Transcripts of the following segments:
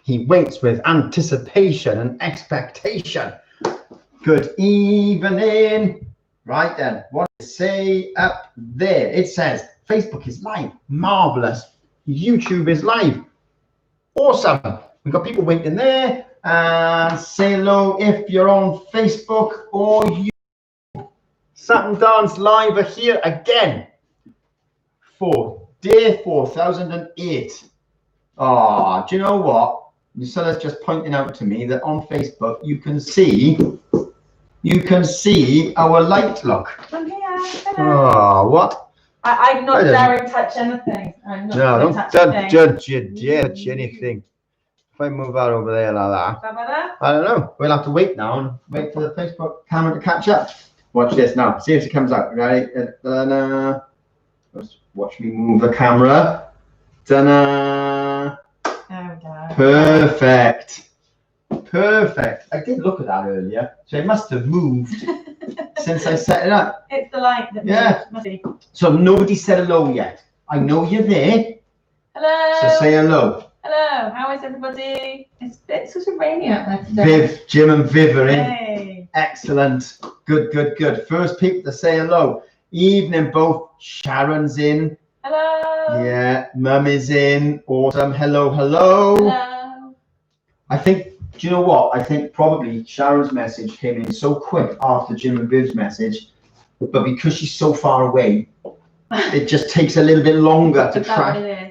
He waits with anticipation and expectation. Good evening. Right then, what does it say up there? It says Facebook is live. Marvelous. YouTube is live. Awesome. We've got people waiting there. And say hello if you're on Facebook or YouTube. Saturn Dance Live are here again for day 4008. Ah, do you know what? Lucilla's just pointing out to me that on Facebook you can see our light look. I'm here. Hello. Oh, what? I'm not daring touch anything. I'm not don't judge anything. If I move out over there like that, I don't know. We'll have to wait now and wait for the Facebook camera to catch up. Watch this now. See if it comes out. Ready? Just watch me move the camera. Ta-da! There we go. Perfect. Perfect. I did look at that earlier, so it must have moved since I set it up. It's the light that moves. Yeah. So nobody said hello yet. I know you're there. Hello. So say hello. Hello. How is everybody? It's sort of rainy out there today. Jim and Viv are in. Hey. Excellent. Good. First people to say hello. Evening both. Sharon's in. Hello. Yeah. Mum is in. Awesome. Hello. Hello. I think, do you know what? I think probably Sharon's message came in so quick after Jim and Viv's message, but because she's so far away, it just takes a little bit longer to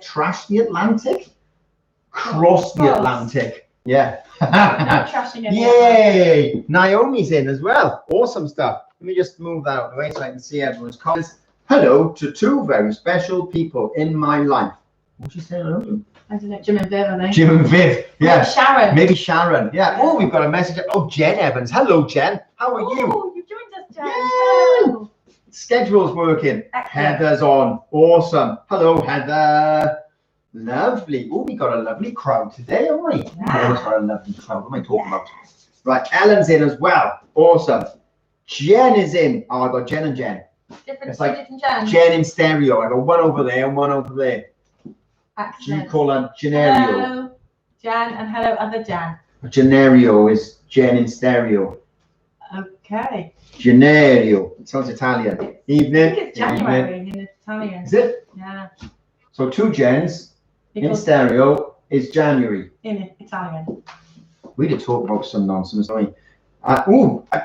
trash the Atlantic, cross the Atlantic. Yeah. Not trashing anyone. Yay! Naomi's in as well. Awesome stuff. Let me just move that out of the way so I can see everyone's comments. Hello to two very special people in my life. What's she saying hello to? I don't know, Jim and Viv, I think. Jim and Viv, yeah. Maybe Sharon. Yeah. Oh, we've got a message. Oh, Jen Evans. Hello, Jen. How are you? Oh, you've joined us, Jen. Hello. Schedule's working. Excellent. Heather's on. Awesome. Hello, Heather. Lovely. Oh, we got a lovely crowd today, haven't we? Yeah. Always got a lovely crowd. What am I talking about? Right, Ellen's in as well. Awesome. Jen is in. Oh, I got Jen and Jen. Different Jen. Jen in stereo. I got one over there and one over there. Excellent. Do you call her Genario? Hello, Jan, and hello, other Jan. Genario is Jen in stereo. Okay. Genario. It sounds Italian. Evening. I think it's January in Italian. Is it? Yeah. So two Jens in stereo is January. In Italian. We did talk about some nonsense, didn't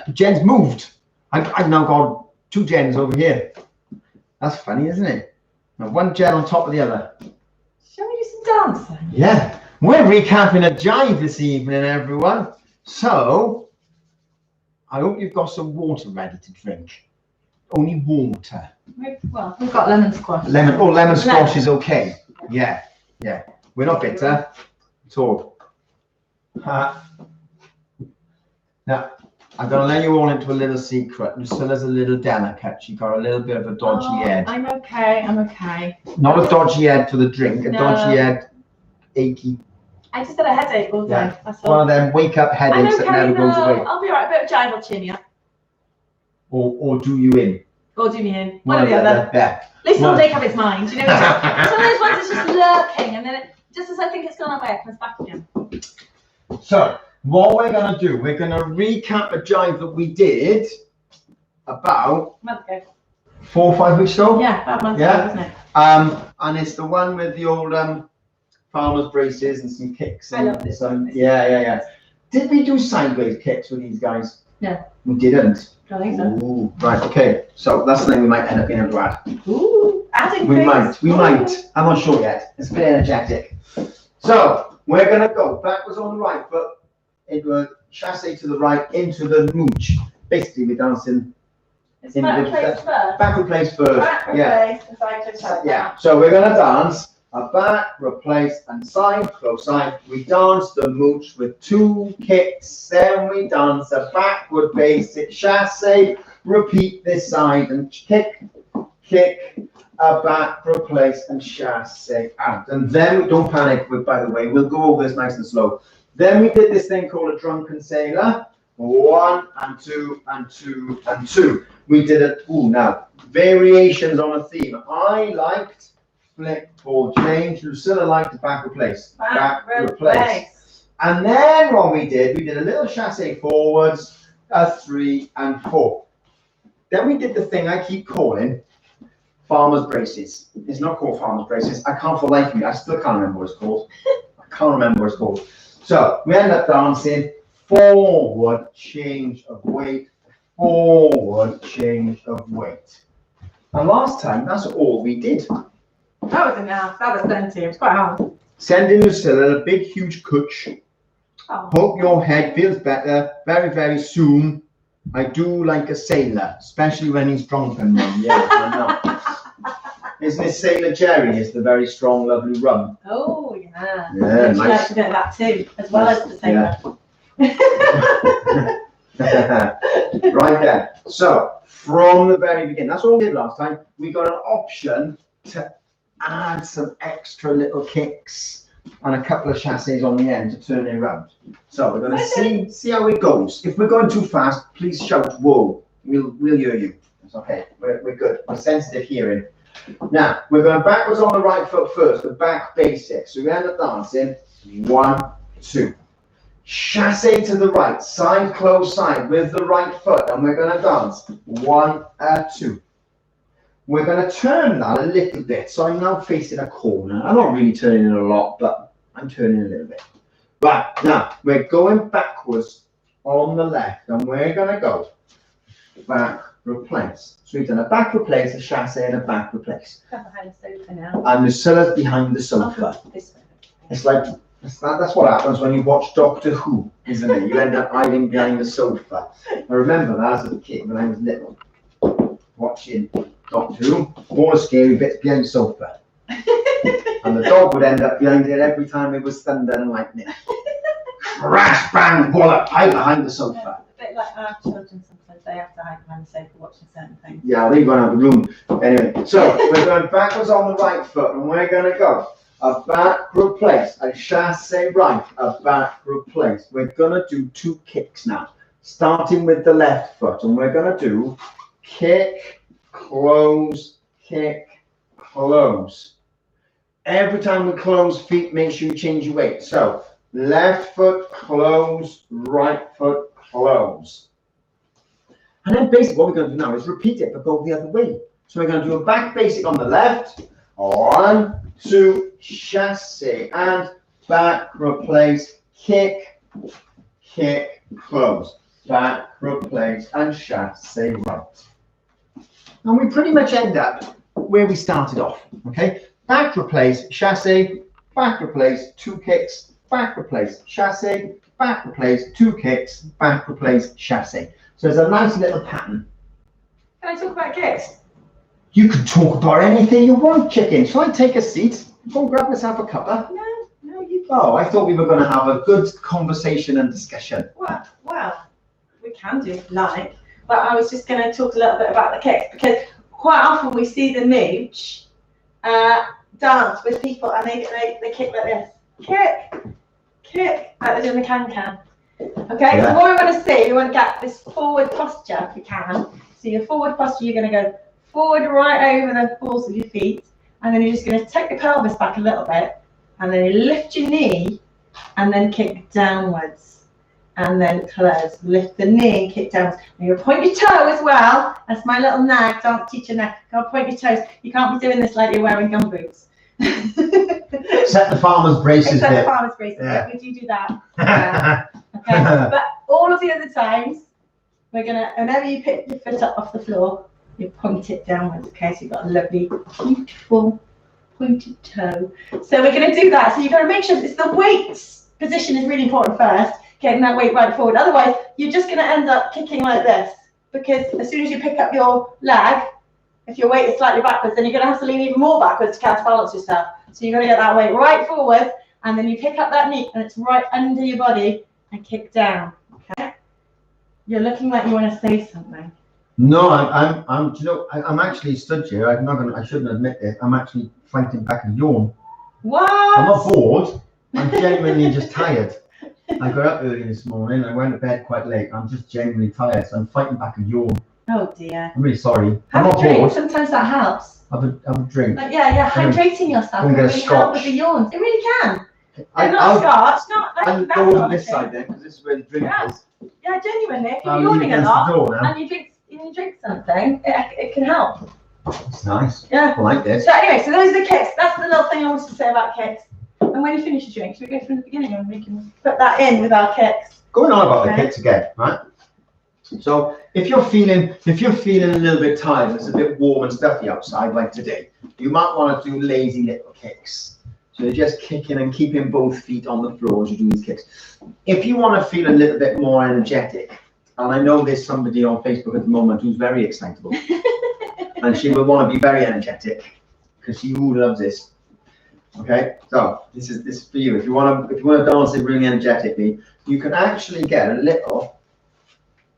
we? Jen's moved. I've now got two Jens over here. That's funny, isn't it? Now one Jen on top of the other. Shall we do some dancing? Yeah, we're recapping a Jive this evening, everyone. So, I hope you've got some water ready to drink. Only water. We've got lemon squash. Lemon squash is okay. Yeah. We're not bitter at all. Now, I'm going to let you all into a little secret. Lucilla's a little delicate. She got a little bit of a dodgy head. I'm okay. Not a dodgy head for the drink, a dodgy head, achy. I just had a headache all day. Yeah. That's one of them wake up headaches that never goes away. I'll be alright. A bit of Jive will cheer me up. Or do you in? Or do me in. One or the other. Yeah. At least one day have its mind. You know, some of those ones it's just lurking, and then just as I think it's gone away, it comes back again. So, what we're going to do, we're going to recap a Jive that we did about a month ago. 4 or 5 weeks ago. Yeah, about a month ago, isn't it? And it's the one with the old farmer's braces and some kicks. I love this one. Yeah. Did we do sideways kicks with these guys? No. We didn't. I think so. Ooh, right, okay. So that's something we might end up being able to add. Ooh, adding We things. might. I'm not sure yet. It's a bit energetic. So we're going to go backwards on the right foot, into a chasse to the right, into the mooch. Basically, we're dancing. It's backward place first. Backward place first. Backward place and side to side. Yeah. So we're going to dance a back, replace, and side, close side. We dance the mooch with 2 kicks. Then we dance a backward basic chasse. Repeat this side and kick, a back, replace, and chasse out. And then, don't panic, by the way, we'll go over this nice and slow. Then we did this thing called a drunken sailor. 1 and 2 and 2 and 2. We did it. Now variations on a theme. I liked flick or change. Lucilla liked the back replace. Back replace. And then what we did a little chassé forwards, a 3 and 4. Then we did the thing I keep calling farmer's braces. It's not called farmer's braces. I can't for the life of me. I still can't remember what it's called. I can't remember what it's called. So we end up dancing forward, change of weight, forward, change of weight. And last time, that's all we did. That was enough. That was plenty. It was quite hard. Sending Lucilla a big, huge cooch. Oh. Hope your head feels better very, very soon. I do like a sailor, especially when he's drunken. Yeah, I know. Isn't it Sailor Jerry? It's the very strong, lovely rum. Oh, yeah. Yeah, She nice. likes a bit of that too, as well as the sailor. Right there. So, from the very beginning, that's all we did last time. We got an option to add some extra little kicks and a couple of chassés on the end to turn it around. So we're going to see how it goes. If we're going too fast, please shout "whoa." We'll hear you. It's okay. We're good. We're sensitive hearing. Now we're going backwards on the right foot first. The back basic. So we end up dancing 1, 2. Chassé to the right, side close side with the right foot, and we're going to dance 1, 2. We're going to turn that a little bit. So I'm now facing a corner. I'm not really turning it a lot, but I'm turning a little bit. Right, now we're going backwards on the left, and we're going to go back, replace. So we've done a back replace, a chassé, and a back replace. Behind the sofa now. And Lucilla's behind the sofa. It's like, that's what happens when you watch Doctor Who, isn't it? You end up hiding behind the sofa. I remember that as a kid when I was little, watching Doctor Who, all the scary bits behind the sofa. And the dog would end up behind it every time it was thunder and lightning. Crash, bang, wallop, hide behind the sofa. A bit like our children, sometimes they have to hide behind the sofa watching certain things. Yeah, they run out of the room. Anyway, so we're going backwards on the right foot, and we're going to go a back replace, a chassé right, a back replace. We're going to do 2 kicks now, starting with the left foot, and we're going to do kick, close, kick, close. Every time we close feet, make sure you change your weight. So left foot, close, right foot, close. And then basically what we're going to do now is repeat it, but go the other way. So we're going to do a back basic on the left. 1, 2, chassé, and back, replace, kick, kick, close. Back, replace, and chassé right. And we pretty much end up where we started off, okay? Back, replace, chassé, back, replace, 2 kicks, back, replace, chassé, back, replace, 2 kicks, back, replace, chassé. So there's a nice little pattern. Can I talk about kicks? You can talk about anything you want, chicken. Shall I take a seat? Go and grab myself a cuppa? No, you can. Oh, I thought we were going to have a good conversation and discussion. Well, we can do if you like, but I was just going to talk a little bit about the kicks, because quite often we see the mooch dance with people, and they kick like this. Kick, like they're doing the can-can. Okay, Yeah. so what we want to see, we want to get this forward posture if we can. So your forward posture, you're going to go forward right over the balls of your feet, and then you're just going to take the pelvis back a little bit, and then you lift your knee, and then kick downwards, and then close. Lift the knee and kick downwards. And you'll point your toe as well. That's my little nag. Don't teach a nag. Go point your toes. You can't be doing this like you're wearing gum boots. Set the farmer's braces Except there. the farmer's braces. Yeah. We do that. Okay, but all of the other times, we're gonna, whenever you pick your foot up off the floor, you point it downwards. Okay, so you've got a lovely, beautiful pointed toe. So we're gonna do that. So you've got to make sure that it's the weights position is really important first, getting that weight right forward. Otherwise, you're just gonna end up kicking like this, because as soon as you pick up your leg, if your weight is slightly backwards, then you're gonna have to lean even more backwards to counterbalance yourself. So you're gonna get that weight right forward, and then you pick up that knee, and it's right under your body, and kick down. Okay. You're looking like you want to say something. No, I'm. Do you know, I'm actually stood here. I'm not gonna. I shouldn't admit it. I'm actually fighting back a yawn. What? I'm not bored. I'm genuinely just tired. I got up early this morning. I went to bed quite late. I'm just genuinely tired, so I'm fighting back a yawn. Oh dear. I'm really sorry. I'm Have a not drink. bored. Sometimes that helps. Have a drink. Like, yeah, hydrating yourself Go and can get a really help scotch. with the yawns. It really can. not scotch, not like I'll that's go not on this okay. side then, because this is where the drink is. Yeah, genuinely, if you're I'll lean yawning a against the lot door now. and you drink something, it can help. It's nice. Yeah. I like this. So anyway, so those are the kicks. That's the little thing I wanted to say about kicks. And when you finish your drink, should we go from the beginning and we can put that in with our kicks? Going on about the kicks again, right? So if you're feeling a little bit tired and it's a bit warm and stuffy outside like today, you might want to do lazy little kicks. So you're just kicking and keeping both feet on the floor as you do these kicks. If you want to feel a little bit more energetic, and I know there's somebody on Facebook at the moment who's very excitable, and she will want to be very energetic because she loves this. Okay, so this is for you. If you want to dance it really energetically, you can actually get a little.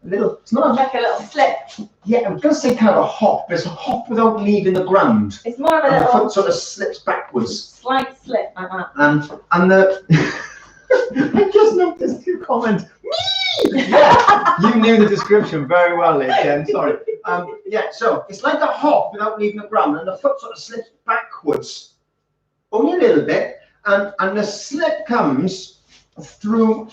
It's not like a little slip. Yeah, I'm going to say kind of a hop, but it's a hop without leaving the ground. It's more of a and little. The foot sort of slips backwards. Slight slip like that. And the. I just noticed your comment. Yeah, you knew the description very well, Jen. Sorry. Yeah, so it's like a hop without leaving the ground, and the foot sort of slips backwards, only a little bit, and the slip comes through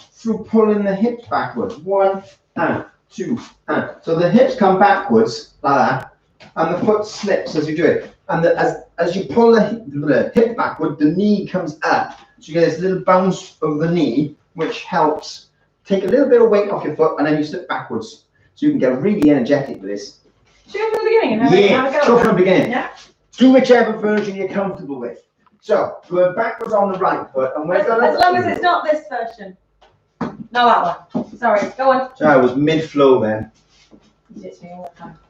pulling the hips backwards. 1 and 2 and. So the hips come backwards like that, and the foot slips as you do it. And as you pull the hip backward, the knee comes up. So you get this little bounce of the knee, which helps take a little bit of weight off your foot, and then you slip backwards. So you can get really energetic with this. Should we go from the beginning and have a go? Go from the beginning. Yeah. Do whichever version you're comfortable with. So going backwards on the right foot, and we're going as long as it's not this version. No, that one. Sorry, go on. So I was mid-flow then.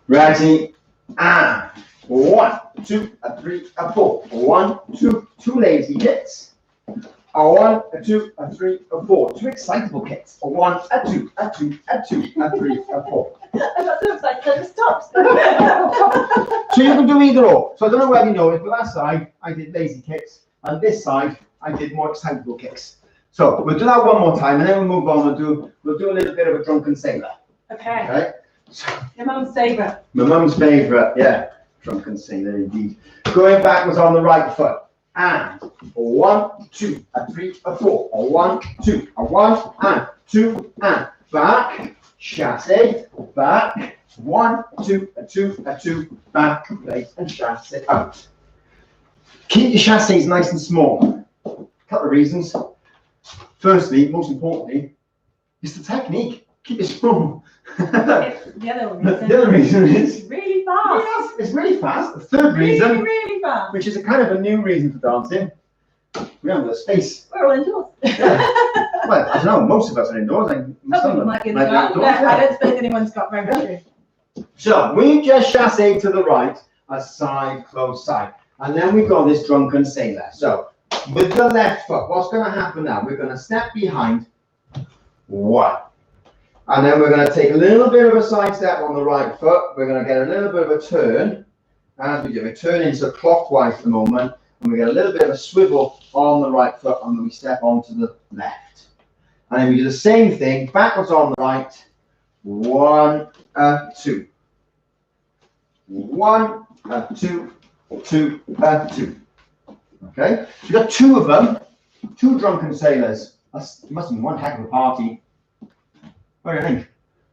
Ready? And 1, 2, 3, 4. 1, 2, 2 lazy kicks. 1, 2, 3, 4. 2 excitable kicks. 1, 2, 2, 2, 3, 4. I got so excited I just stopped. So you can do either or. So I don't know whether you know it, but that side I did lazy kicks, and this side I did more excitable kicks. So we'll do that one more time, and then we'll move on. We'll do a little bit of a drunken sailor. Okay. Okay. Your mum's favourite. My mum's favourite, yeah. Drunken sailor indeed. Going backwards on the right foot. And 1, 2, 3, 4. 1, 2, 1 and 2 and back. Chassé, back. 1, 2, 2, 2, back, place, and chassé out. Keep your chassis nice and small. A couple of reasons. Firstly, most importantly, it's the technique. Keep it small. The other reason is it's really fast. Yes, it's really fast. The third reason, really fast. which is a kind of a new reason for dancing, we haven't got space. We're all indoors. Yeah. Well, I don't know. Most of us are indoors. Some people might be in the garden. I don't suppose anyone's got very much room. So we just chassé to the right, a side, close side, and then we've got this drunken sailor. So with the left foot, what's going to happen now? We're going to step behind. 1. And then we're going to take a little bit of a side step on the right foot. We're going to get a little bit of a turn. As we do, we turn into clockwise for the moment. And we get a little bit of a swivel on the right foot. And then we step onto the left. And then we do the same thing backwards on the right. 1, 2. 1, 2, 2, 2. Okay? So we've got 2 of them. 2 drunken sailors. It must have been one heck of a party. What do you think?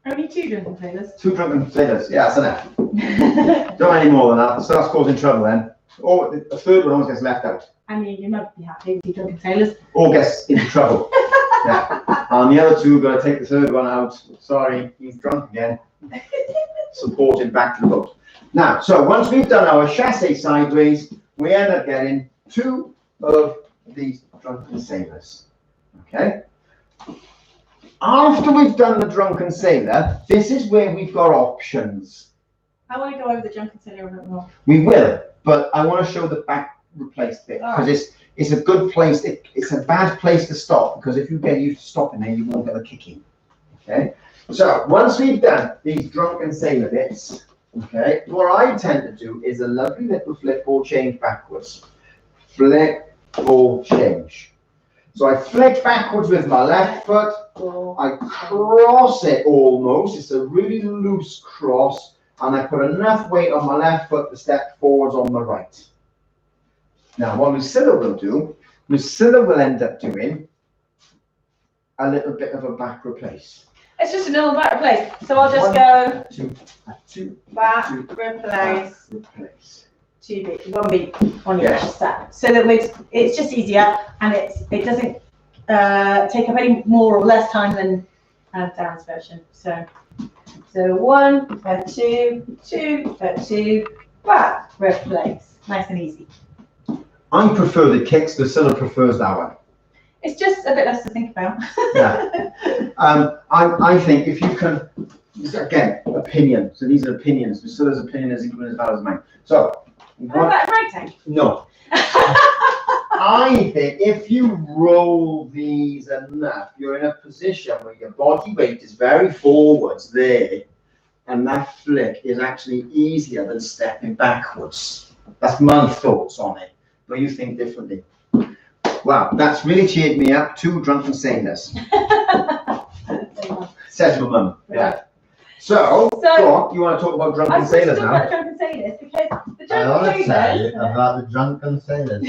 Only 2 drunken sailors. 2 drunken sailors. Yeah, that's enough. Don't any more than that. It starts causing trouble then. Or the third one always gets left out. I mean, you might be happy with 2 drunken sailors. Or gets into trouble. Yeah. And the other 2 are going to take the third one out. Sorry, he's drunk again. Support him back to the boat. Now, so once we've done our chassé sideways, we end up getting 2 of these drunken sailors. Okay? After we've done the drunken sailor, this is where we've got options. I want to go over the drunken sailor a bit more. We will, but I want to show the back replaced bit because it's a good place. It's a bad place to stop because if you get used to stopping there, you won't get the kicking. Okay, so once we've done these drunken sailor bits, okay, what I tend to do is a lovely little flip or change backwards. Flip or change. So I flick backwards with my left foot. I cross it almost. It's a really loose cross. And I put enough weight on my left foot to step forwards on the right. Now, what Lucilla will do, Lucilla will end up doing a little bit of a back replace. It's just a normal back replace. So I'll just go 2, back, replace, 2 beats, 1 beat on each step. So that it's just easier and it doesn't take up any more or less time than Darren's version. So 1, 2, 2, 2, back, replace. Nice and easy. I prefer the kicks. Lucilla prefers that one. It's just a bit less to think about. Yeah. I think if you can, again, opinion. So these are opinions. Lucilla's opinion is equal as valid as mine. So. What about writing? No. I think if you roll these enough, you're in a position where your body weight is very forwards there, and that flick is actually easier than stepping backwards. That's my thoughts on it. But you think differently. Wow, that's really cheered me up. 2 drunken sailors. Says my mum. Yeah. So go on, you want to talk about drunken sailors now? About drunken sailors because the drunken I want to say sailors about the drunken sailors.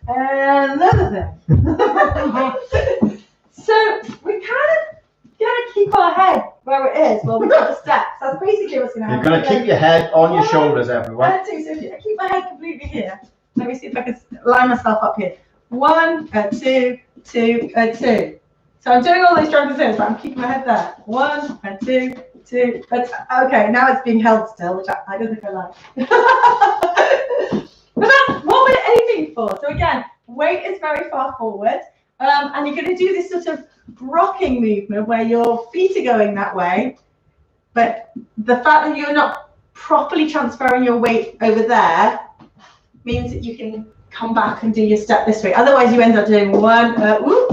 another thing. So we kind of gotta keep our head where it is while we do the steps. That's basically what's gonna happen. You're going to keep your head on your shoulders, everyone. So if I keep my head completely here. Let me see if I can line myself up here. 1, 2, 2, 2. So I'm doing all these drunken sailors, but I'm keeping my head there. 1, 2, 2. Okay, now it's being held still, which I don't think I like. But that's what we're aiming for. So again, weight is very far forward, and you're going to do this sort of rocking movement where your feet are going that way, but the fact that you're not properly transferring your weight over there means that you can come back and do your step this way. Otherwise, you end up doing 1,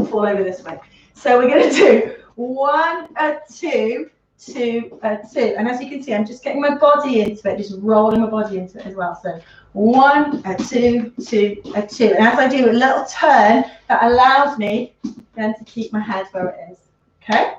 fall over this way. So we're going to do 1, 2, 2, 2. And as you can see, I'm just getting my body into it, just rolling my body into it as well. So 1, 2, 2, 2. And as I do a little turn, that allows me then to keep my head where it is. Okay?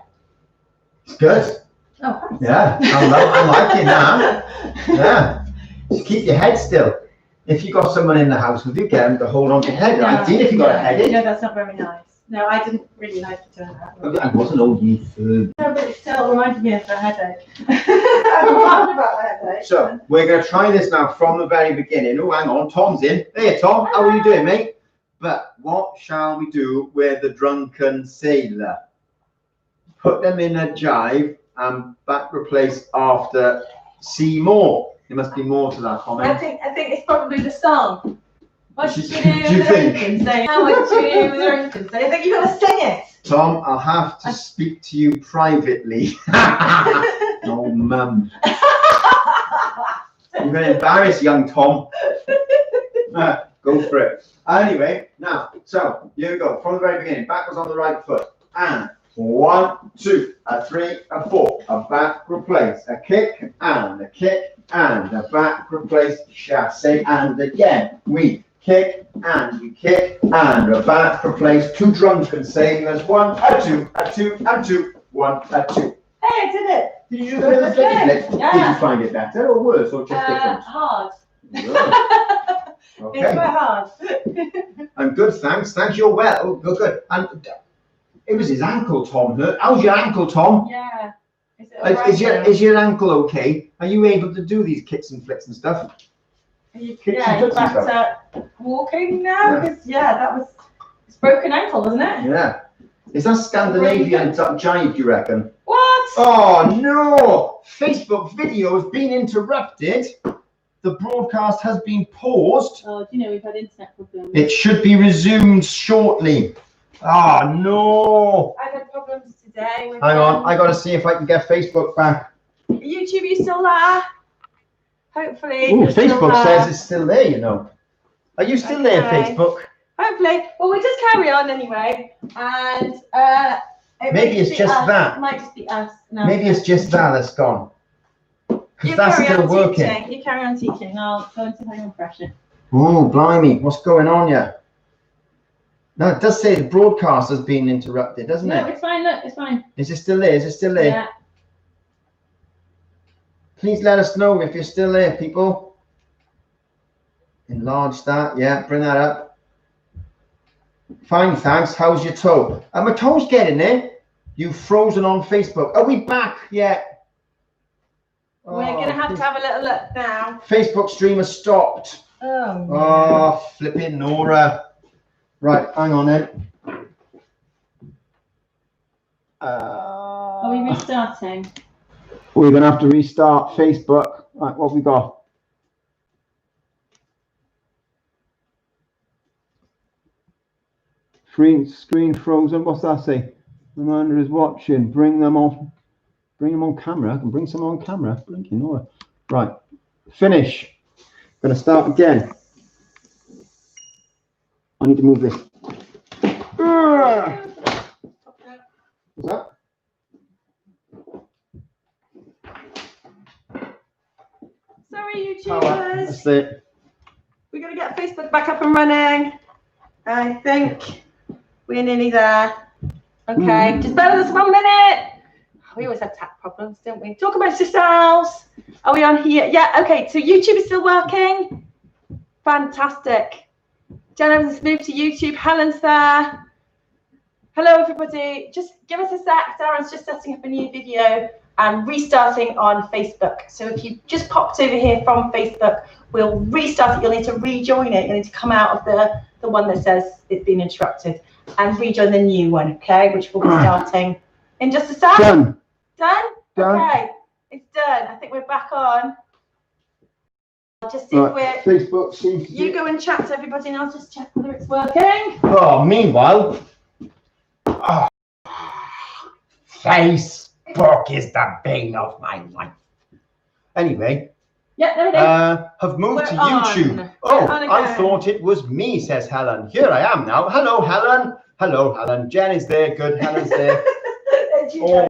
It's good. Oh, thanks. Yeah, I'm liking that. Yeah. Just keep your head still. If you got someone in the house with you, get them to hold on to your head. I did if you got a headache. No, that's not very nice. No, I didn't really like to turn that. I wasn't old you. No, but it still reminded me of the headache. I'm glad about the headache. So we're going to try this now from the very beginning. Oh, hang on, Tom's in. Hey, Tom, how are you doing, mate? But what shall we do with the drunken sailor? Put them in a jive and back replace after see more. There must be more to that comment. I think it's probably the song. What Do should you you do with think? drunken sailor? How would you do with drunken sailor? I think you've got to sing it. Tom, I'll have to speak to you privately. Oh, mum. I'm going to embarrass young Tom. Go for it. Anyway, now, so here we go. From the very beginning, backwards on the right foot. And 1, 2, 3, 4. A back replace. A kick and a kick and a back replace. Chasse and again. We kick and we kick and a back replace. 2 drunken sailors. 1, 2, 2, 2. 1, 2. Hey, I did it. Did you do the flick? Yeah. Did you find it better or worse or just different? Hard. Right. It's Okay. quite hard. I'm good, thanks. Thanks, you're well. Oh, good. And it was his ankle, Tom hurt. How's your ankle, Tom? Yeah. Is it all right Is your ankle okay? Are you able to do these kicks and flicks and stuff? you're and back to walking now? Because, that was it's broken ankle, wasn't it? Yeah. Is that Scandinavian jive, do you reckon? What? Oh, no! Facebook video has been interrupted. The broadcast has been paused. Oh, do you know we've had internet problems? It should be resumed shortly. Oh, no! I've had problems today with Hang on, I got to see if I can get Facebook back. YouTube, you still there? Hopefully. Ooh, you're still Facebook there. says it's still there, you know. Are you still there, Okay. Facebook? Hopefully. Well, we'll just carry on anyway. And Maybe it's just that. It might just be us. No. Maybe it's just that that's gone. Because You that's carry still on working. teaching. You carry on teaching. I'll go into home pressure. Oh, blimey, what's going on here? No, it does say the broadcast has been interrupted, doesn't No, it? it's fine. Look, it's fine. Is it still there? Is it still there? Yeah. Please let us know if you're still there, people. Enlarge that. Yeah, bring that up. Fine, thanks. How's your toe? My toe's getting there. You've frozen on Facebook. Are we back yet? We're going to have a little look now. Facebook stream has stopped. Oh, no. Oh, flipping Nora. Right, hang on then. Are we restarting? We're going to have to restart Facebook. Right, what have we got? Screen frozen. What's that say? Reminder is watching. Bring them on camera. I can bring some on camera. Blinking Nora. Right. Finish. Going to start again. I need to move this. What's that? Sorry, YouTubers. Oh, that's it. We're going to get Facebook back up and running. I think we're nearly there. Okay, just bear with us 1 minute. We always have tech problems, don't we? Talk amongst yourselves. Are we on here? Yeah, okay, so YouTube is still working. Fantastic. Jen Evans has moved to YouTube. Helen's there. Hello, everybody. Just give us a sec. Darren's just setting up a new video and restarting on Facebook. So if you just popped over here from Facebook, we'll restart it. You'll need to rejoin it. You'll need to come out of the one that says it's been interrupted and rejoin the new one, okay? Which will be starting in just a sec. Done. Done? Done. Okay, it's done. I think we're back on. I'll just see Right. if we're... Facebook seems to You go and chat to everybody and I'll just check whether it's working. Oh, meanwhile... Oh, Facebook is the bane of my life. Anyway... Yeah, there it is. Have moved We're to on. YouTube. We're Oh, on I again. thought it was me, says Helen. Here I am now. Hello, Helen. Hello, Helen. Jen is there. Good. Helen's there. Oh.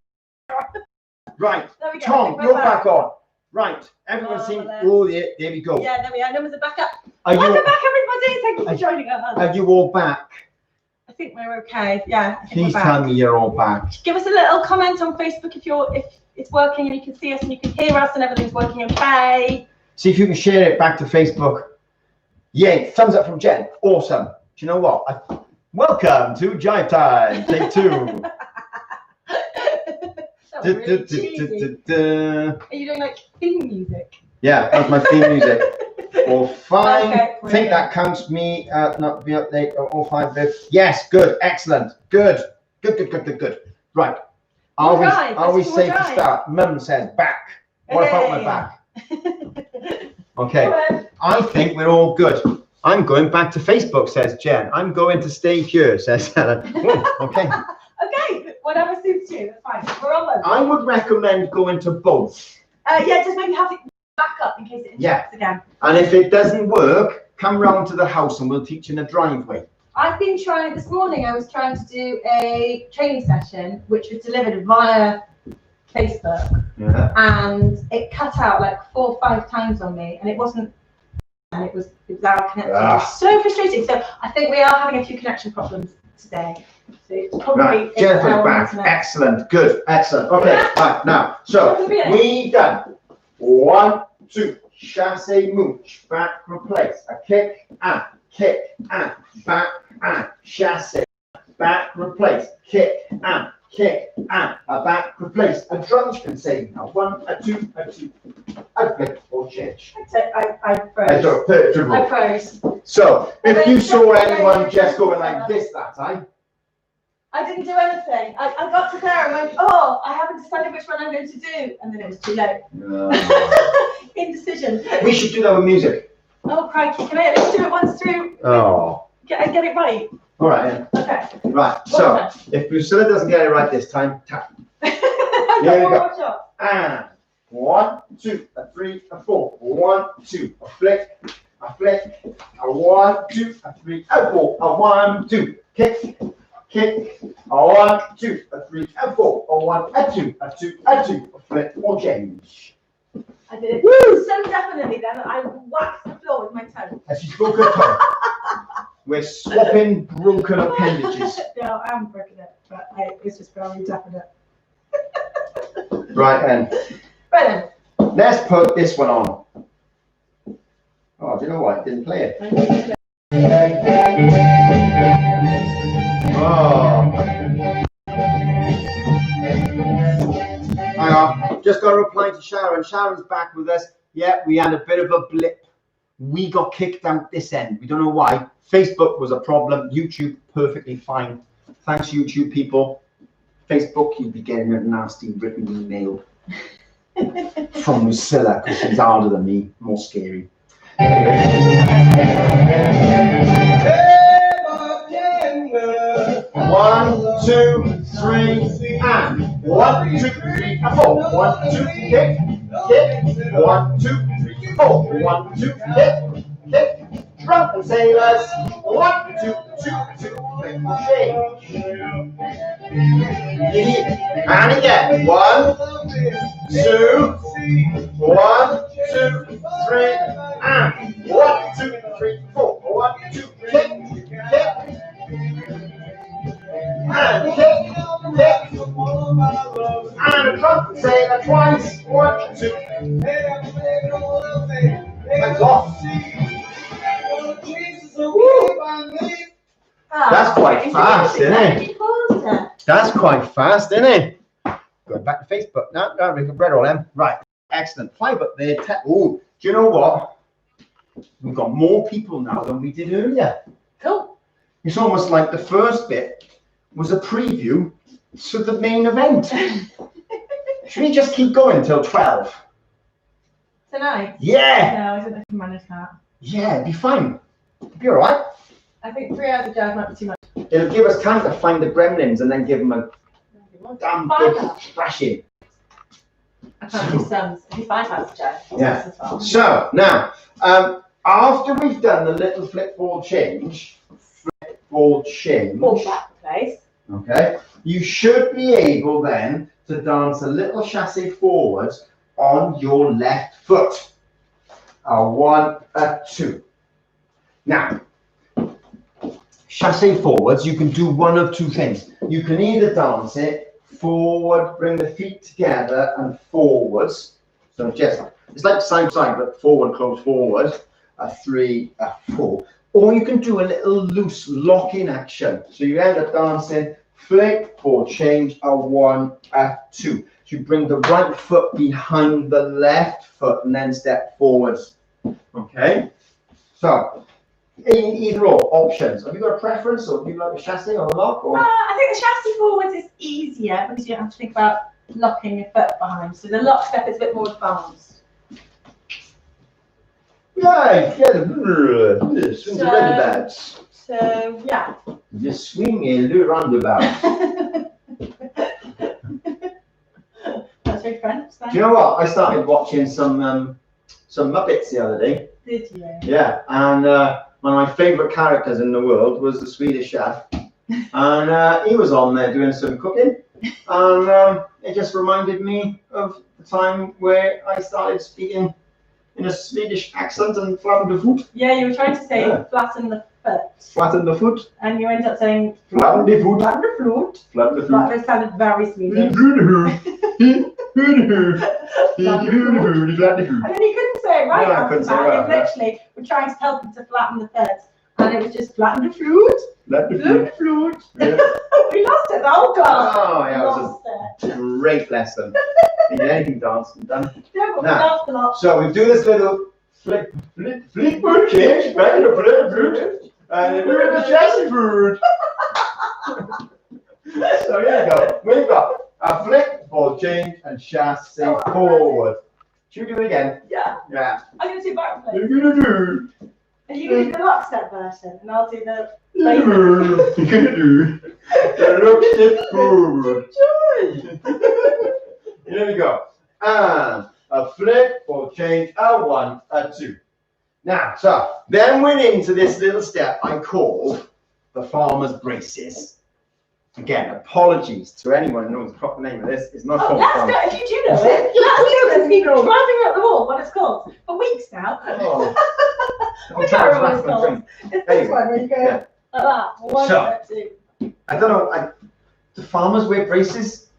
Right. There we go. Tom, We're you're back on. Right. Everyone Oh, seems. well, Oh, yeah, there we go. Yeah, there we are. Numbers are back up. Are Welcome you? back, everybody. Thank you for joining us. Are you all back? I think we're okay. Yeah, I think Please we're tell back. me you're all back. Give us a little comment on Facebook if it's working and you can see us and you can hear us and everything's working okay. See if you can share it back to Facebook. Yay! Thumbs up from Jen. Awesome. Do you know what? Welcome to Jive Time. Take 2. That was really cheesy. Are you doing like theme music? Yeah, that's my theme music. All fine. Okay, I think that counts me. Not the update. All 5 bits. Yes, good, excellent, good. Right. Are we safe to start? Mum says back. What about my back? Okay. I think we're all good. I'm going back to Facebook, says Jen. I'm going to stay here, says Helen. Oh, okay. Okay, whatever suits you. That's fine. We're on both. I would recommend going to both. Yeah, just maybe have it back up in case it interrupts again. And if it doesn't work, come round to the house and we'll teach in a driveway. I've been trying, this morning I was trying to do a training session which was delivered via Facebook, and it cut out like 4 or 5 times on me, and it wasn't, and it was our connection. It was so frustrating. So I think we are having a few connection problems today. So it's probably Right, Jennifer's our back. internet. Excellent, good, excellent. Okay, right now, so we done 1, 2, chasse mooch, back replace, a kick and back and chasse, back replace, kick and a back replace. A drums can say now 1, a 2, a flip or change. I froze. I froze. So if you saw anyone just going like this that time, I didn't do anything. I got to there and went, oh, I haven't decided which one I'm going to do. And then it was too late. Indecision. we should do that with music. Oh, crikey. Can I at least do it once through? Oh. Get it right? All right, yeah. Okay. Right, so if Priscilla doesn't get it right this time, tap. Here we go. And 1, 2, a 3, a 4. 1, 2, a flick, a 1, 2, a 3, a 4, a 1, 2, kick, a 1, 2, a 3, a 4, a 1, a 2, a 2, a 2, a flip or change. I did it so definitely then that I whacked the floor with my toe. As she's broken her toe. We're swapping broken appendages. No, I haven't broken it, but it's just very definite. Right then. Right then. Let's put this one on. Oh, do you know what? I didn't play it. Oh. Hang on, just got to reply to Sharon. Sharon's back with us. Yeah, we had a bit of a blip. We got kicked out this end. We don't know why. Facebook was a problem. YouTube, perfectly fine. Thanks, YouTube people. Facebook, you'd be getting a nasty written email from Lucilla because she's harder than me, more scary. One, two, three, and 1, 2, 3, and 4. 1, 2, kick, kick. 1, 2, 3, 4. 1, 2, kick, kick. Drunken sailors. 1, 2, 2, 2, change. And again. 1, 2, 1, 2, 3, and 1, 2, 3, 4. 1, 2, kick, kick. And kick, kick, and a trumpet sailor twice. 1, 2. That's off. That's quite fast, isn't it? That's quite fast, isn't it? Going back to Facebook. No, we can read all them. Right, excellent. 5 up there. Oh, do you know what? We've got more people now than we did earlier. Cool. It's almost like the first bit was a preview to the main event. Should we just keep going till 12? Tonight? Yeah. No, I don't know if I can manage that. Yeah, it'd be fine. It'd be all right. I think 3 hours of Jive might be too much. It'll give us time to find the gremlins and then give them a damn good thrashing. I can't do sums. It'd be 5 hours of Jive. Yeah. As well. So now, after we've done the little flip ball change, Ball back the place. okay, you should be able then to dance a little chassé forwards on your left foot. A 1, a 2. Now, chassé forwards, you can do one of two things. You can either dance it forward, bring the feet together and forwards. So just, it's like side side, but forward, close forward. A 3, a 4. Or you can do a little loose lock-in action. So you end up dancing flick or change a 1, a 2. So you bring the right foot behind the left foot and then step forwards. Okay? So, either or, options. Have you got a preference, or do you like a chassé or a lock? Or? I think the chassé forwards is easier because you don't have to think about locking your foot behind. So the lock step is a bit more advanced. Right, yeah, the swing the roundabouts. So, yeah. Just swing a little roundabout. That's very French. Do you know what? I started watching some Muppets the other day. Did you? Yeah, and one of my favourite characters in the world was the Swedish chef. And he was on there doing some cooking. And it just reminded me of the time where I started speaking in a Swedish accent and flatten the foot. Yeah, you were trying to say flatten the foot. Flatten the foot. And you ended up saying Flatten the foot. Flatten the foot. Flatten the foot. That sounded very Swedish. And then you couldn't say it right No, I after couldn't say it that. right You after that. literally were trying to help him to flatten the foot. And it was just flatten the flute. Flatten the Flatten foot. the flute. Yeah. We lost it the whole class. Oh, yeah, it was Lost it. a great lesson. If you anything dancing done. Yeah, but we Now, laughed a lot. So we do this little flip foot change, back to the flip foot, and then we're in the chassé foot. So here we go. We've got a flip ball change and chassé forward. Should we do it again? Yeah. Yeah. I'm going to do back flip. You're gonna do. Are you going to do the lockstep version? And I'll do the You're gonna do the look step forward. Here we go. And a flip or change, a 1, a 2. Now, so then we're into this little step I call the farmer's braces. Again, apologies to anyone who knows the proper name of this. It's not called let's farmer. go. If you do know it, let's do it. Driving up the wall, what it's called. For weeks now. Oh, I'm We trying can't to remember smash what my it's drink. called. It's Anyway, this one where you go yeah. like that. 1, So, 2. I don't know. Do farmers wear braces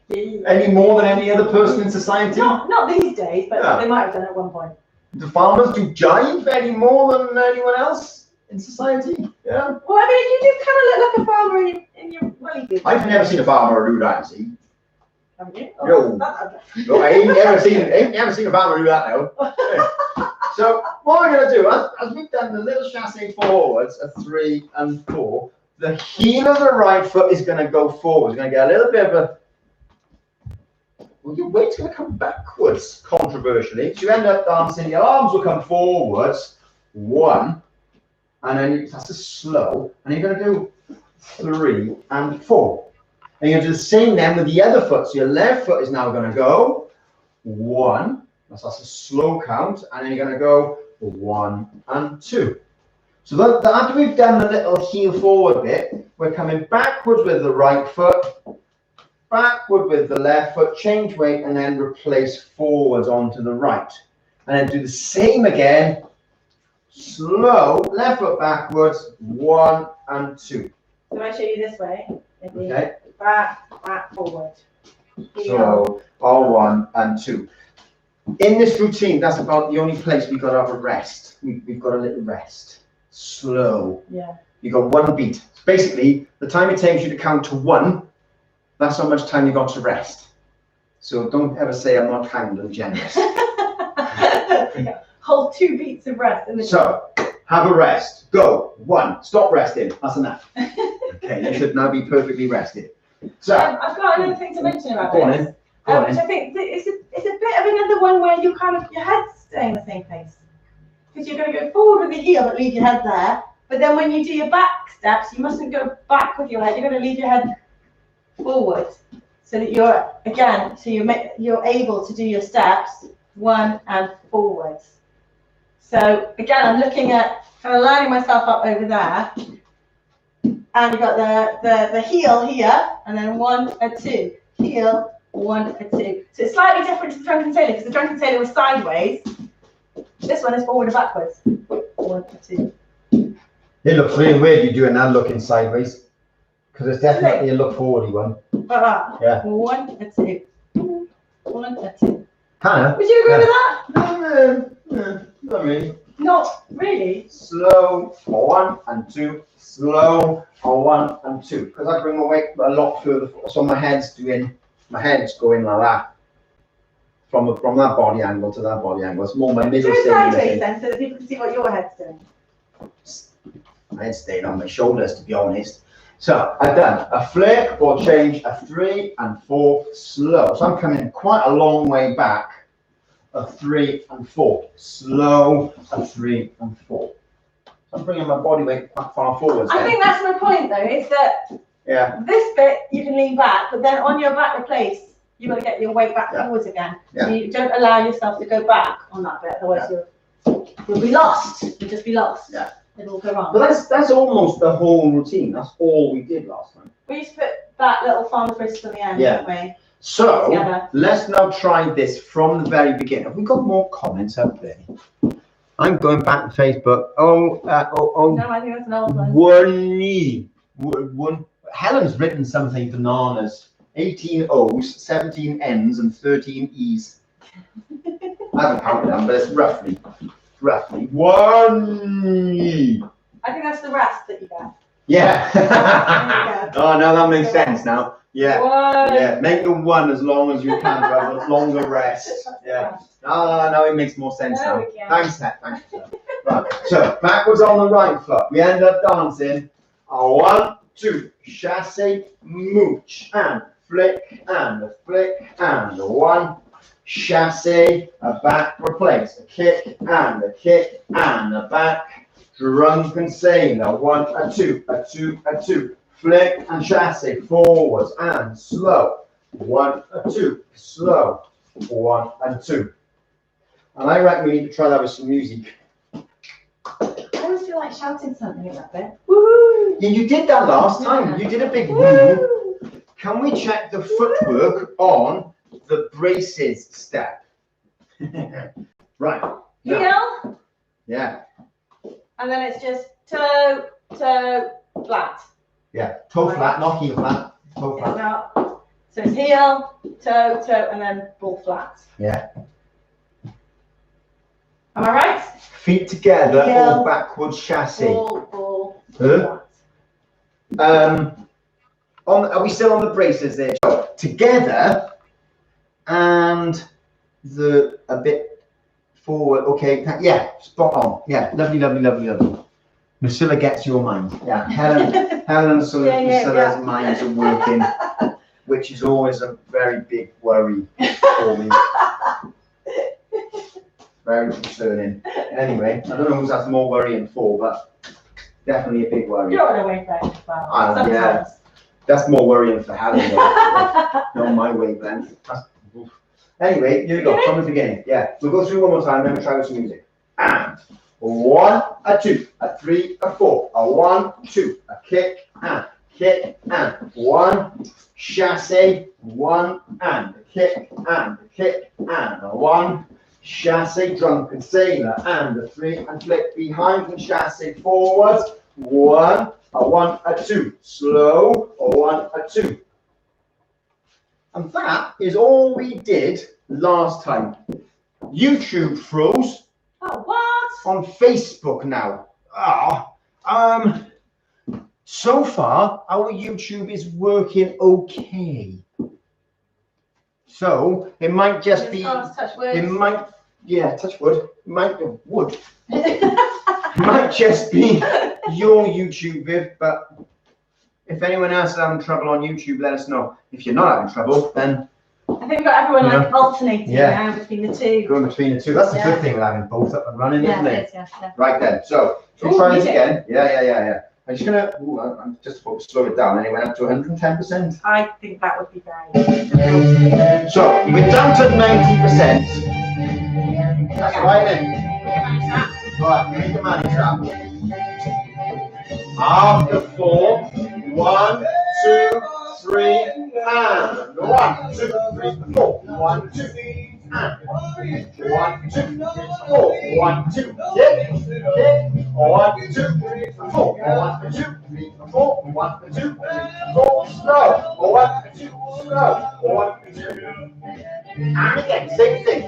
Yeah. any more than any other person in society? Not these days, but Yeah. they might have done at one point. Do farmers do jive any more than anyone else? in society. Yeah. Well, I mean, you do kind of look like a farmer in your welly boots. I've never seen a farmer do that, see. Haven't you? No. No, I ain't never seen a farmer do that now. So what we're going to do, as we've done the little chassé forwards of 3 and 4, the heel of the right foot is going to go forward. It's going to get a little bit of a, well, your weight's going to come backwards, controversially. So you end up dancing, your arms will come forwards, 1, and then that's a slow, and you're going to do 3 and 4. And you're going to do the same then with the other foot. So your left foot is now going to go 1. That's a slow count, and then you're going to go 1 and 2. So that after we've done the little heel forward bit, we're coming backwards with the right foot, backward with the left foot, change weight, and then replace forwards onto the right. And then do the same again, slow, left foot backwards, 1 and 2. So I show you this way. Okay. Back, forward. So all 1 and 2. In this routine, that's about the only place we've got to have a rest. We've got a little rest. Slow. Yeah. You've got 1 beat. Basically, the time it takes you to count to 1, that's how much time you've got to rest. So don't ever say I'm not kind and generous. Hold 2 beats of rest. So, have a rest. Go. 1. Stop resting. That's enough. Okay, you should now be perfectly rested. So, I've got another thing to mention about go on this. in. Go on Which in. I think it's a bit of another one where you kind of, your head's staying the same place. Because you're going to go forward with the heel but leave your head there. But then when you do your back steps, you mustn't go back with your head. You're going to leave your head forward. So that you're, again, so you're able to do your steps 1 and forwards. So again, I'm looking at kind of lining myself up over there. And you've got the heel here, and then 1 and 2. Heel, 1 and 2. So it's slightly different to the drunken sailor, because the drunken sailor was sideways. This one is forward and backwards. 1 and 2. It looks really weird you doing that looking sideways. Because it's definitely a look forwardy one. Yeah. 1 and 2. 1 and 2. Hannah? Would you agree with that? Not really. Not really. Slow for 1 and 2. Slow for 1 and 2. Because I bring my weight a lot further. So my head's going like that. From that body angle to that body angle. It's more my middle staying sideways then, so that people can see what your head's doing. My head's staying on my shoulders, to be honest. So I've done a flick or change, a 3 and 4 slow. So I'm coming quite a long way back. A 3 and 4 slow, a 3 and 4. So I'm bringing my body weight quite far forwards. I think that's my point, though, is that this bit you can lean back, but then on your back replace, you've got to get your weight back forwards again. So you don't allow yourself to go back on that bit, otherwise you'll be lost. You'll just be lost. Yeah. It'll go wrong. But that's almost the whole routine. That's all we did last time. We used to put that little farmer's wrist on the end, didn't we? So Together. let's now try this from the very beginning. Have we got more comments up there? I'm going back to Facebook. No, I think that's an old one. Helen's written something bananas. 18 O's, 17 N's, and 13 E's. I haven't counted them, but it's roughly 1 E. I think that's the rest that you get. Yeah. Oh no, that makes sense now. Yeah. One. Yeah. Make the 1 as long as you can to have a longer rest. Yeah. Oh no, it makes more sense now. Thanks, Hat. Thanks. Right. So backwards on the right foot. We end up dancing. 1, 2, chassé, mooch, and flick, and a flick, and a 1. Chassé, a back replace, a kick, and a back. Drunken sailor, 1, a 2, a 2, a 2. Flick and chassé, forwards and slow. 1, a 2, slow. 1 and 2. And I reckon we need to try that with some music. I always feel like shouting something at that bit. Woohoo! Yeah, you did that last time. You did a big woo. Can we check the footwork on the braces step? Right. Heel. Yeah. And then it's just toe, flat. Yeah. Toe flat, not heel flat. Toe flat. Now, so it's heel, toe, and then ball flat. Yeah. Am I right? Feet together Heel. or backwards chassis. Ball. Huh? Are we still on the braces there? So, together and a bit forward. Okay, yeah, spot on. Yeah, lovely, lovely, lovely, lovely. Lucilla gets your mind. Yeah, Helen and Lucilla's minds are working, which is always a very big worry for me. Very concerning. Anyway, I don't know who's that's more worrying for, but definitely a big worry. You're on a wavelength as well. Yeah, that's more worrying for Helen though. Not my wavelength. Anyway, here we go from the beginning. Yeah, we'll go through one more time, then we'll try with some music. And 1, a 2, a 3, a 4, a 1, 2, a kick and 1, chassé, 1 and a kick and a 1, chassé, drunken sailor and a 3 and flick behind and chassé forward, 1, a 1, a 2, slow, a 1, a 2. And that is all we did last time. YouTube froze. Oh, what? On Facebook now. So far, our YouTube is working okay. So it might just be. It might, yeah, touch wood. It might be wood. It might just be your YouTube vid, but if anyone else is having trouble on YouTube, let us know. If you're not having trouble, then I think we've got everyone like alternating now between the two. Going between the two. That's the good thing with having both up and running, isn't it? Yeah. Right then. So try this again. Yeah. I'm just gonna. I'm just supposed to slow it down. And it went up to 110%. I think that would be great. So we're down to 90%. That's right then. Right, make the money trap. After 4, 1, 2, 3, and 1, 2, 3, 4, 1, 2, and 1, 2, 3, 4, 1, 2, kick, 1, 2, 3, 4, 1, 2, 3, 4, 1, 2, 3, 4, slow, 1, 2, slow, 1, 2, and again, same thing.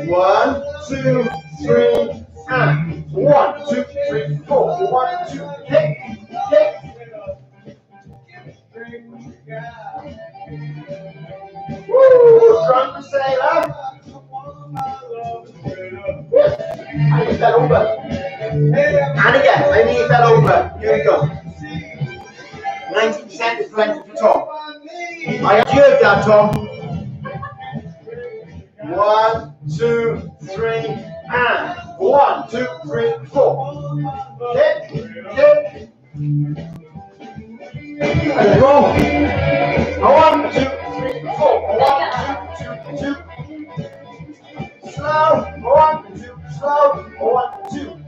1, 2, 3, and 1, 2, 3, 4, 1, 2, kick. Woo! Drunken sailor. I need that over. And again, I need that over. Here we go. 90% is plenty for Tom. I observed that, Tom. 1, 2, 3, and 1, 2, 3, 4. Kick. And roll. 1, 2, 3, 4. 1, 2, 2. Slow. 1, 2, slow. 1, 2.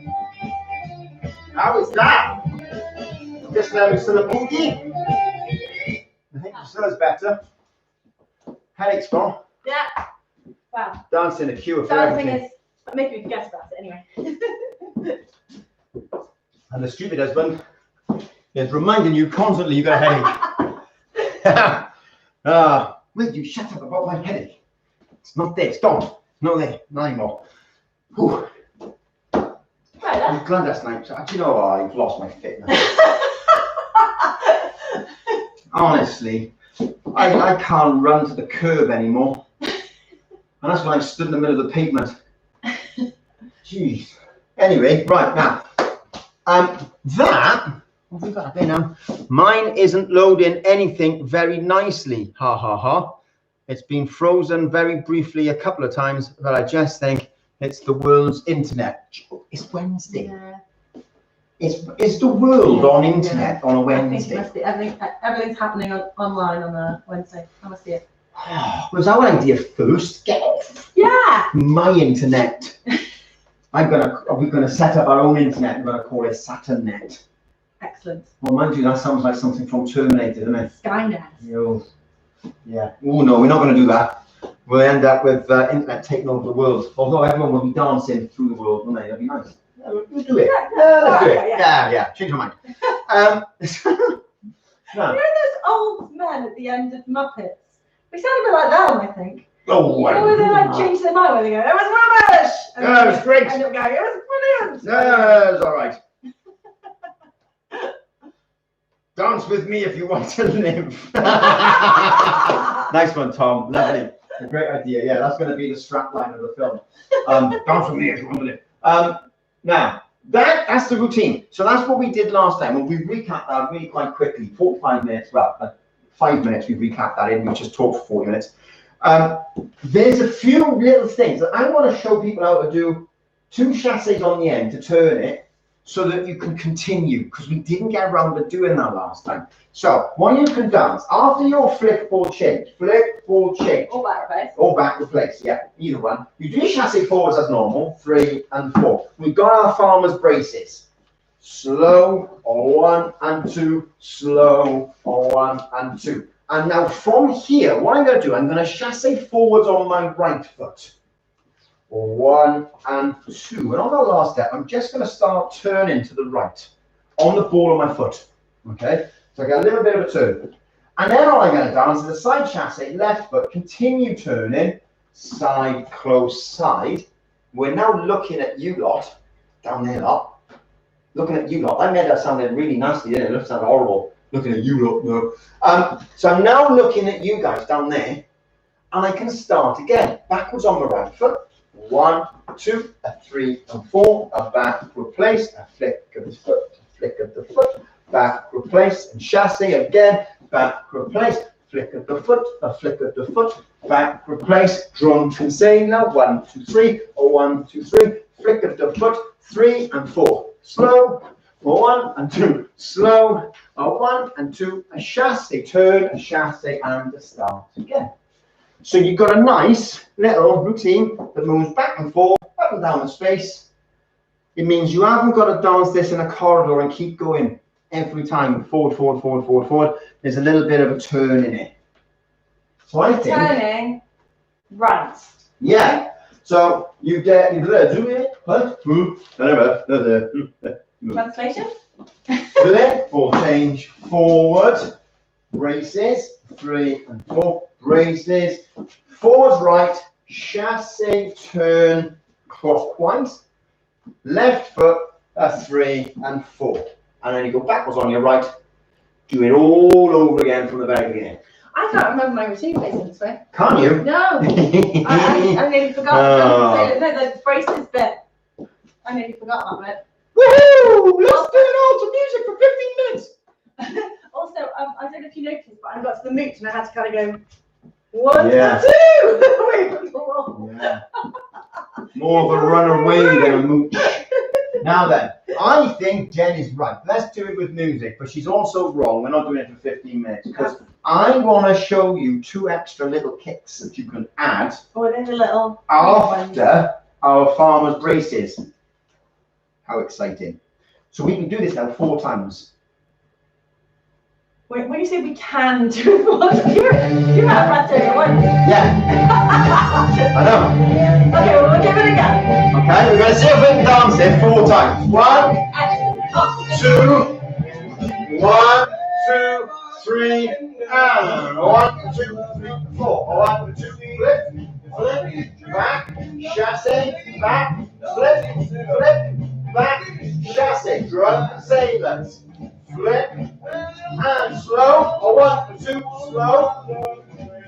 How is that? Just let me still a boogie. I think Priscilla's better. Headache's gone. Yeah. Wow. Dancing a cure for Dancing everything. is making me guess about it anyway. And the stupid husband is reminding you constantly you got a headache. Will you shut up about my headache? It's not there. It's gone. Not there. Not anymore. Whew. Right, I'm glad that's night. Do you know what? I've lost my fitness. Honestly, I can't run to the curb anymore. And that's when I stood in the middle of the pavement. Jeez. Anyway, right now. What have we got there now? Mine isn't loading anything very nicely. Ha ha ha. It's been frozen very briefly a couple of times, but I just think it's the world's internet. It's Wednesday. Yeah. Is the world on internet on a Wednesday? I think it must be. Everything's happening online on a Wednesday. That must be it. Was our idea first? Get off. Yeah. My internet. We're gonna set up our own internet. We're gonna call it Saturn net. Excellent. Well, mind you, that sounds like something from Terminator, doesn't it? Skynet. Yeah. Oh no, we're not going to do that. We'll end up with internet taking over the world. Although everyone will be dancing through the world, won't they? That'd be nice. We'll do it. Let's do it. Yeah. Change my mind. You know those old men at the end of Muppets? We sound a bit like them, I think. Oh, You know when they like change their mind when they go, it was rubbish! And No, it was great. end up going, it was brilliant! No, it's all right. Dance with me if you want to live. Nice one, Tom. Lovely. A great idea. Yeah, that's going to be the strap line of the film. Dance with me if you want to live. Now, that's the routine. So that's what we did last time. And we recapped that really quite quickly. 45 minutes, well, 5 minutes we recapped that in. We just talked for 40 minutes. There's a few little things that I want to show people how to do. 2 chassis on the end to turn it so that you can continue, because we didn't get around to doing that last time. So when you can dance, after your flip or change, Or back replace. or back replace, yeah, either one. You do your chassis forwards as normal, 3 and 4. We've got our farmer's braces. Slow, or 1 and 2, slow, or 1 and 2. And now from here, what I'm going to do, I'm going to chassis forwards on my right foot. 1 and 2. And on the last step, I'm just going to start turning to the right on the ball of my foot. Okay? So I get a little bit of a turn. And then all I'm going to dance is a side chassis, left foot, continue turning, side, close, side. We're now looking at you lot, down there lot. Looking at you lot. I made that sounded really nasty, didn't it? It looks like horrible. Looking at you lot, no. So I'm now looking at you guys down there, and I can start again. Backwards on the right foot. 1, 2, 3, and 4. A back, replace, a flick of the foot, a flick of the foot, back, replace, and chassis again. Back, replace, flick of the foot, a flick of the foot, back, replace, drunken sailor. 1, 2, 3, or 1, 2, 3, flick of the foot, 3 and 4. Slow, 1 and 2, slow, 1 and 2, a chassis, turn, a chassis, and a start again. So you've got a nice little routine that moves back and forth, up and down the space. It means you haven't got to dance this in a corridor and keep going every time, forward, forward, forward, forward, forward. There's a little bit of a turn in it. So I think... Turning, right. Yeah. So you get... Translation? Flip or change forward, braces, 3 and 4, braces, forwards right, chassis turn clockwise, left foot, 3 and 4. And then you go backwards on your right, do it all over again from the very beginning. I can't remember my routine facing this way. Can't you? No. I nearly forgot. No, the braces bit. I nearly forgot that bit. Woohoo! Let's turn on to music for 15 minutes. Also, I don't know if you noticed, but I got to the mooch and I had to kind of go 1, Yeah. 2. Away from the wall. Yeah. More of a runaway than a mooch. Now then, I think Jen is right. Let's do it with music, but she's also wrong. We're not doing it for 15 minutes because I want to show you 2 extra little kicks that you can add There's a little after our farmer's braces. How exciting. So we can do this now 4 times. When you say we can do it, you're out of breath doing it, weren't you? Yeah. I know. Okay, well, we'll give it a go. Okay, we're going to see if we can dance it 4 times. 1, 2, 1, 2, 3, and 1, 2, 3, 4. 1, 2, flip, flip, back, chassis, back, flip, flip, back, chassis, drunk sailors, flip, and slow, 1, 2, slow,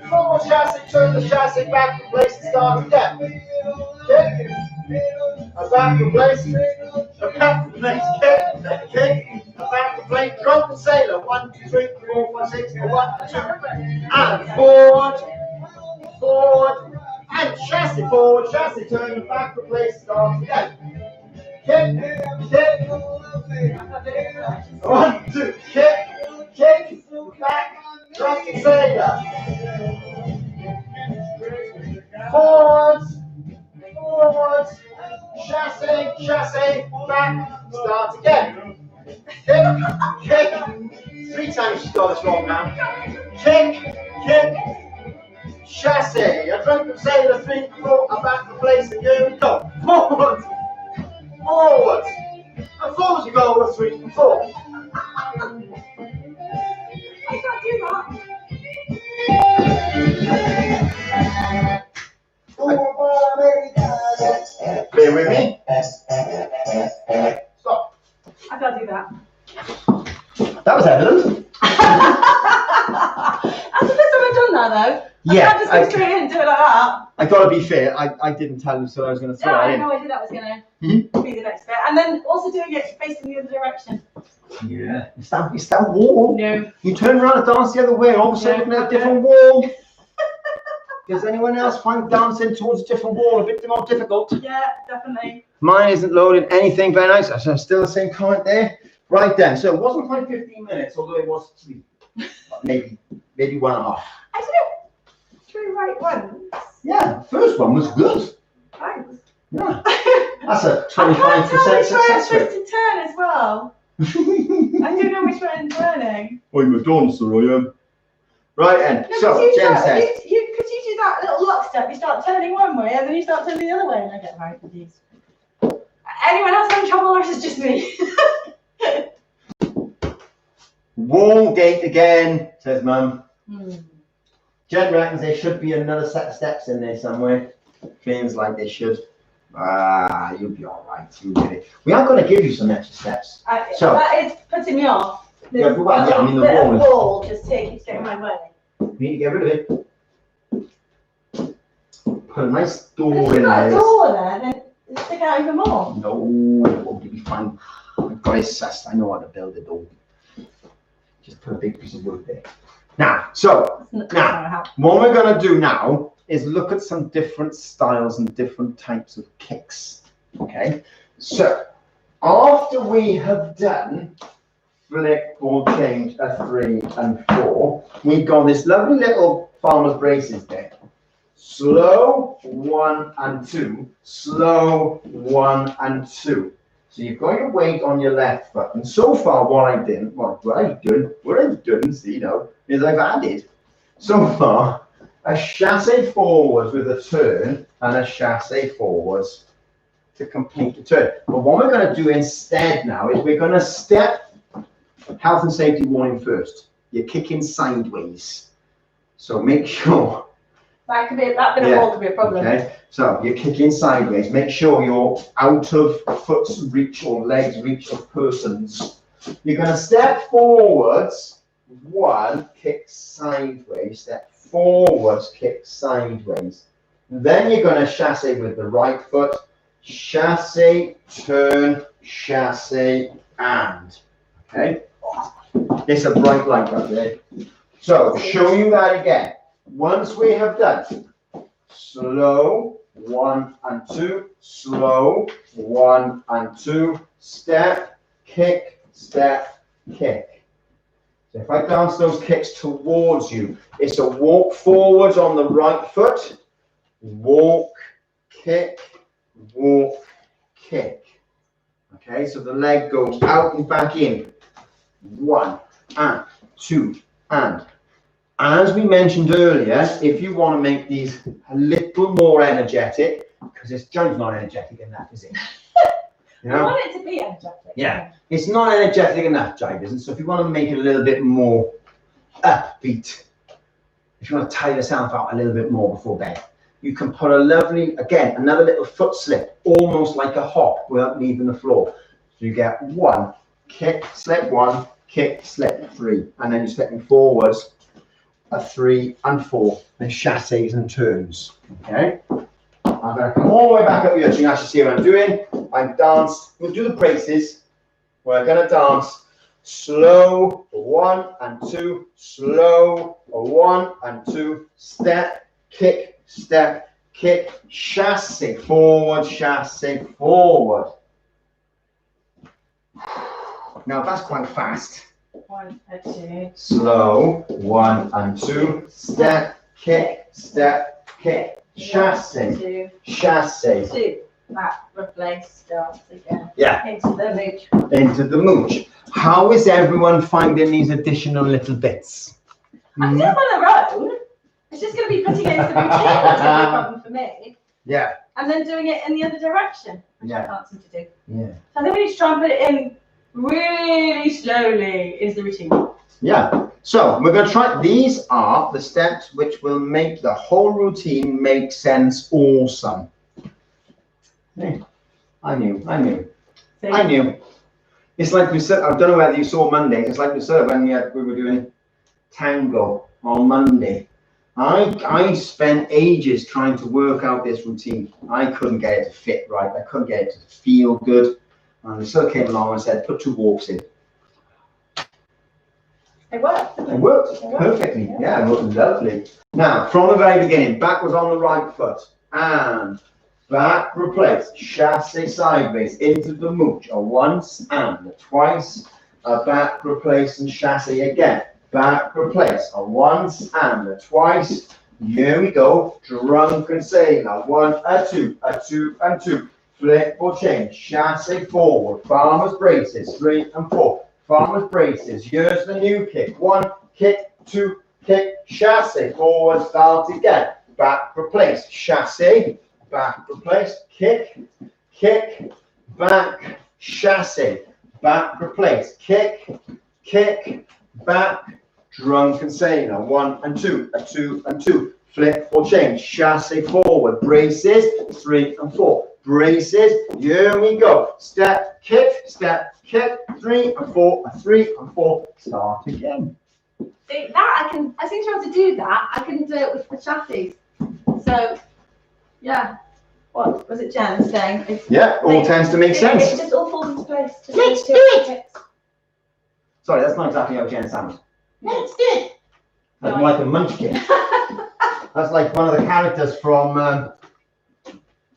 forward chassis, turn the chassis back, replace and start again. Kick, a back replace, a back replace, kick, a back replace, drunken sailor, 1, 2, 3, 4, 5, 6, 1, 2, and forward, forward, and chassis forward, chassis turn, back replace, start again. Kick, kick, 1, 2, kick, back, drunken sailor. Forwards, forwards, chassis, back, start again. Kick, 3 times she's got this wrong now. Kick, chassis, a drunken sailor, 3, 4, a back replace, and here we go. Forwards, forwards, and forwards you go, 3 and 4. I can't do that. though. Yeah, I can't just go straight in and do it like that. I got to be fair. I didn't tell you, so I was going to throw No, I it had in. no idea that was going to be the next bit. And then also doing it facing the other direction. Yeah, it's that wall. No. You turn around and dance the other way, all of a sudden looking at a different wall. Does anyone else find dancing towards a different wall a bit more difficult? Yeah, definitely. Mine isn't loading anything very nice. So still the same comment there. Right then, so it wasn't quite 15 minutes, although it was 3. Maybe 1.5. I did it 3 right ones. Yeah, the first one was good. Thanks. Yeah, that's a I can't tell 25% which way I'm success supposed rate. to turn as well. I don't know which way I'm turning. I'm a dancer, I am. Right then, No, so Jen says. because you do that little lockstep, you start turning one way and then you start turning the other way, and I get very confused. Anyone else having trouble, or is it just me? Wall gate again, says Mum. Hmm. Jen reckons there should be another set of steps in there somewhere. Feels like they should. You'll be all right. You'll get it. We are going to give you some extra steps. So It's putting me off. Yeah, well, yeah, I mean, the bit of wall wall just keeps getting my way. we need to get rid of it. Put a nice If door you've in got a there. door there, then it'll stick out even more. No, it'll be fine. I've got it sussed. I know how to build a door. Just put a big piece of wood there. Now, so now, what we're going to do now is look at some different styles and different types of kicks. Okay, so after we have done flip or change a 3 and 4, we've got this lovely little farmer's braces there. Slow 1 and 2, slow 1 and 2. So you've got your weight on your left foot, and so far what I've done, see, is I've added so far a chassé forwards with a turn and a chassé forwards to complete the turn. But what we're going to do instead now is we're going to step health and safety warning first. You're kicking sideways, so make sure. That bit of wall could be a problem. Okay, so you're kicking sideways. Make sure you're out of foot's reach or legs reach of persons. You're going to step forwards, 1, kick sideways, step forwards, kick sideways. Then you're going to chassé with the right foot, chassé, turn, chassé, and. Okay, it's a bright light up there. So, show you that again. Once we have done slow 1 and 2, slow 1 and 2, step, kick, step, kick. So if I dance those kicks towards you, it's a walk forwards on the right foot, walk, kick, walk, kick. Okay, so the leg goes out and back in. 1 and 2 and. As we mentioned earlier, if you want to make these a little more energetic, because this Jive's not energetic enough, is it? You know? I want it to be energetic. Yeah, it's not energetic enough, Jive, isn't it? So if you want to make it a little bit more upbeat, if you want to tire yourself out a little bit more before bed, you can put a lovely, again, another little foot slip, almost like a hop without leaving the floor. So you get 1, kick, slip 1, kick, slip 3, and then you're stepping forwards, a 3 and 4, and chassés and turns. Okay, I'm going to come all the way back up here so you can actually see what I'm doing. I'm danced. We'll do the braces. We're going to dance slow 1 and 2, slow 1 and 2, step, kick, chassé forward. Now that's quite fast. 1 and 2. Slow 1 and 2, step, kick, chassé, 2. That replace starts again. Yeah. Into the mooch. Into the mooch. How is everyone finding these additional little bits? I do them on their own. It's just going to be putting it into the routine that's going to be a problem for me. Yeah. And then doing it in the other direction, which Yeah. I can't seem to do. Yeah. So I think we need to try and put it in really slowly is the routine. Yeah. So we're going to try. These are the steps which will make the whole routine make sense. Awesome. Hey, I knew. It's like we said. I don't know whether you saw Monday. It's like we said when we were doing tango on Monday. I spent ages trying to work out this routine. I couldn't get it to fit right. I couldn't get it to feel good. And the sort of came along and said, put 2 walks in. It worked. It worked perfectly. Yeah, it worked lovely. Now, from the very beginning, back was on the right foot. And back replace, chassé sideways into the mooch. A once and a twice. A back replace and chassé again. Back replace, a once and a twice. Here we go. Drunken sailor. 1, a 2, a 2 and 2. Flip or change. Chassé forward. Farmer's braces. 3 and 4. Farmer's braces. Here's the new kick. 1, kick, 2, kick, chassé. Forward, start again. Back replace. Chassé. Back replace. Kick, kick, back, chassé. Back replace. Kick, kick, back. Drunken sailor. 1 and 2, a 2 and 2. Flip or change. Chassé forward. Braces. 3 and 4. Braces. Here we go. Step, kick, 3 and 4, a 3 and 4. Start again. See, that I seem to be able to do that. I can do it with the chassis. So, yeah. What was it Jen saying? Yeah, all tends to make sense. It just all falls into place. Just Let's do it. Sorry, that's not exactly how Jen sounds. Let's do it. That's like a munchkin. That's like one of the characters from,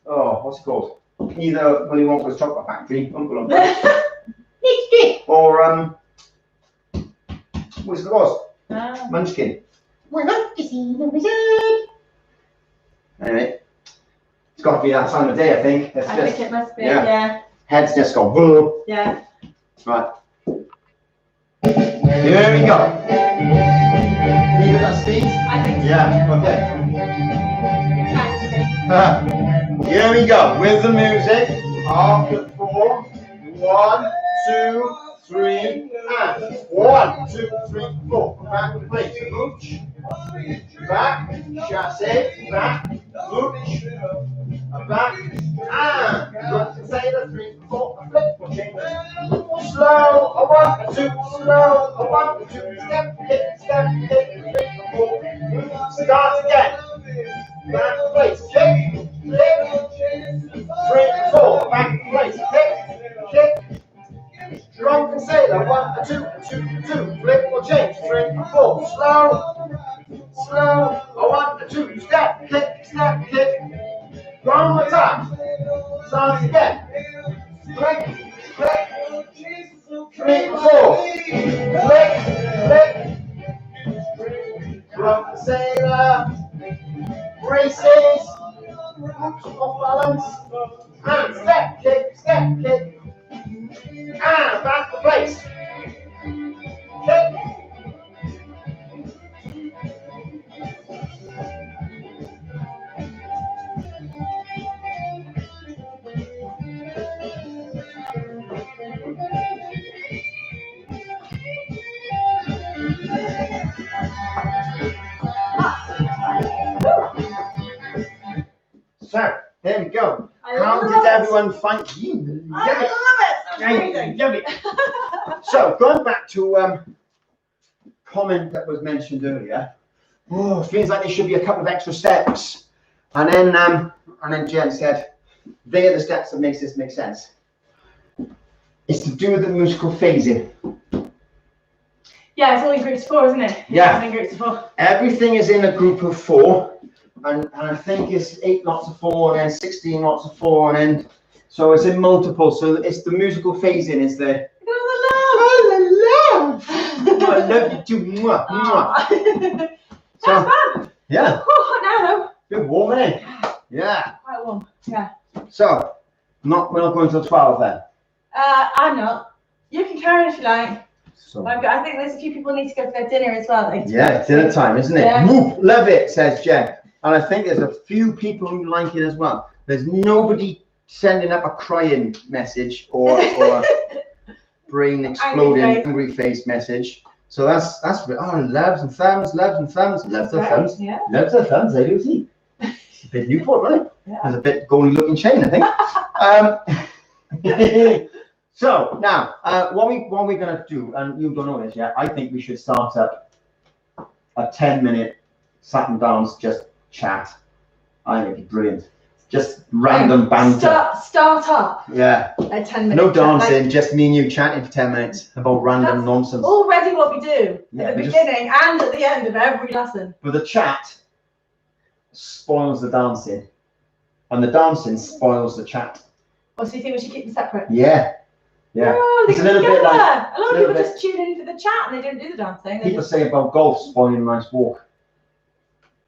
what's it called? Either Willy Wonka's Chocolate Factory, Uncle. Let's do it. Or, Wizard of Oz, Munchkin. We're not to see the wizard. Anyway, it's got to be that time of day, I think. I think it must be, yeah. yeah. Head's just gone, whoa. Yeah. Right. Here we go. Leave it at speed? I think so. Yeah, okay. Here we go, with the music. After 4, 1, 2, 3, and 1, 2, 3, 4. Back to place. Mooch. Back. Chassé. Back. Mooch. Back. And drunken sailor. 3, 4. Flip. Change. Slow. A 1, a 2. Slow. A 1, a 2. Step. Kick. Step. Kick. 3, 4. Start again. Back to place. Kick. Flip. 3, 4. Back to place. Kick. Kick. Drunken sailor, 1, 2, 2, 2, flip or change, 3, 4, slow, slow, a 1, 2, step, kick, one more time, start again, click, 3, 4, flip, drunken sailor, braces, off balance, and step, kick, and back to place. Kick. So, there we go. How did everyone find you? I love it. Amazing. So, going back to comment that was mentioned earlier. Oh, it feels like there should be a couple of extra steps. And then Jen said, they are the steps that makes this make sense. It's to do with the musical phasing. Yeah, it's all in groups of 4, isn't it? Yeah. It's in groups of 4. Everything is in a group of 4. And I think it's 8 lots of 4, and then 16 lots of 4, and then so it's in multiple. So it's the musical phasing is the Oh, I love you too. Mwah, mwah. That's fun. Yeah. Oh, no. Bit warm, isn't it? Yeah. Quite warm. Yeah. So we're not going till 12 then. I'm not. You can carry on if you like. So I think there's a few people need to go for their dinner as well. yeah, dinner time, isn't it? Yeah. Whoop, love it, says Jen. And I think there's a few people who like it as well. There's nobody sending up a crying message or a brain exploding angry face message. So that's loves and thumbs, loves the thumbs. Yeah. Loves the thumbs, I do see. It's a bit Newport, right? Yeah. There's a bit golden looking chain, I think. So now, what we're gonna do, and you don't know this yet, I think we should start up a 10-minute Saturn dance, just chat. I think it'd be brilliant. Just random banter. Start up Yeah. a 10-minute No chat, dancing, like, just me and you chatting for 10 minutes about random That's nonsense. already what we do Yeah, at the we just- beginning and at the end of every lesson. But the chat spoils the dancing, and the dancing spoils the chat. Or so you think we should keep them separate? Yeah. Yeah. No, they It's a go little bit together. like- a lot of little people bit- just tune in for the chat and they don't do the dancing. They People just, say about golf spoiling a nice walk.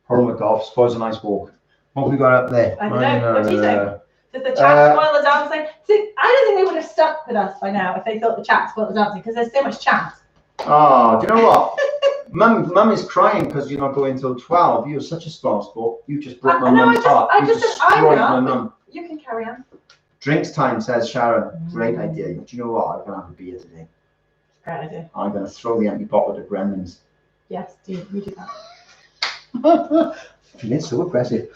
Problem with golf, spoils a nice walk. What have we got up there? I don't know. What do you think? Does the chat spoil the dancing? See, I don't think they would have stuck with us by now if they thought the chat spoiled the dancing because there's so much chat. Oh, do you know what? Mum is crying because you're not going till 12. You're such a small sport. You just broke my No, mum's heart. I You just said I'm destroyed my not. mum. You can carry on. Drinks time, says Sharon. Great idea. Do you know what? I'm going to have a beer today. Great idea. I'm going to throw the empty bottle at Gremlins. Yes, you do that. Feeling so aggressive.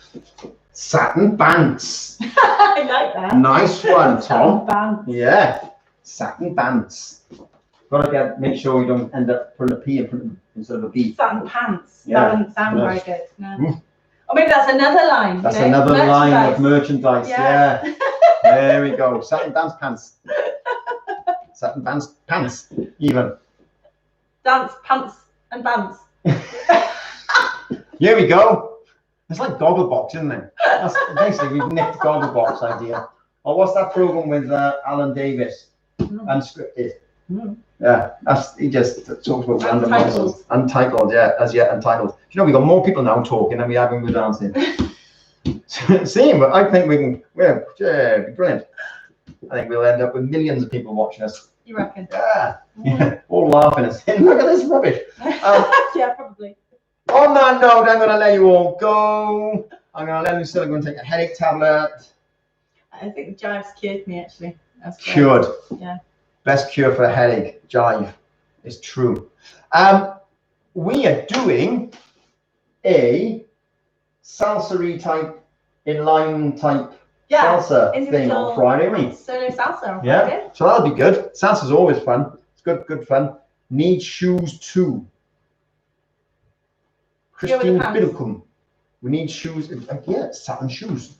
Saturn Banks. I like that. Nice one, Tom. Band. Yeah. Saturn Banks. Gotta make sure you don't end up putting a P in front of instead of a B. Satin pants. Yeah. That doesn't sound No. very good. No. Mm. Or maybe that's another line. That's you know, another line of merchandise. merchandise. Yeah. There we go. Saturn Dance Pants. Saturn Dance Pants. Even. Dance pants and bands. Here we go. It's like Gogglebox, isn't it? That's basically we've nicked Gogglebox idea. Or what's that program with Alan Davis? Unscripted. Mm. Yeah, he just talks about random Untitled. nonsense. Untitled, yeah, as yet untitled. You know, we got more people now talking than we have when we're dancing. Same, but I think we can. Yeah, it'd be brilliant. I think we'll end up with millions of people watching us. You reckon? Yeah, yeah, all laughing and saying, "Look at this rubbish." Yeah, probably. On that note, I'm going to let you all go. I'm going to let Lucilla go and take a headache tablet. I think Jive's cured me actually. That's great. Cured. Yeah. Best cure for a headache, Jive. It's true. We are doing a salsa type, inline type Yeah. salsa thing individual on Friday, aren't we? Solo salsa. on Yeah. Friday. So that'll be good. Salsa's always fun. It's good fun. Need shoes too. Go with Christine the pants. Biddlecombe. We need shoes. Yeah, Saturn shoes.